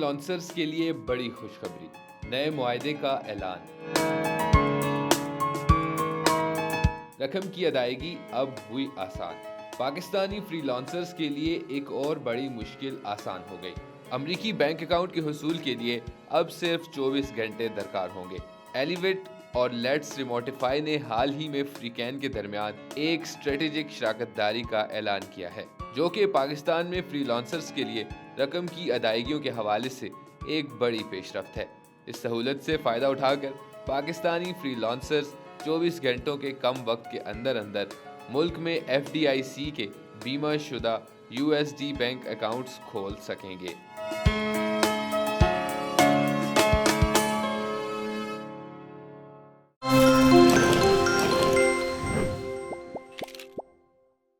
Lancers کے لیے بڑی خوشخبری، نئے معاہدے کا اعلان۔ رقم کی ادائیگی اب ہوئی آسان۔ پاکستانی فری لانسرز کے لیے ایک اور بڑی مشکل آسان ہو گئی۔ امریکی بینک اکاؤنٹ کے حصول کے لیے اب صرف 24 گھنٹے درکار ہوں گے۔ ایلیویٹ اور لیٹس ریموٹیفائی نے حال ہی میں فریقین کے درمیان ایک اسٹریٹجک شراکت داری کا اعلان کیا ہے، جو کہ پاکستان میں فری لانسرز کے لیے رقم کی ادائیگیوں کے حوالے سے ایک بڑی پیش رفت ہے۔ اس سہولت سے فائدہ اٹھا کر پاکستانی فری لانسرز 24 گھنٹوں کے کم وقت کے اندر ملک میں FDIC کے بیمہ شدہ USD بینک اکاؤنٹس کھول سکیں گے۔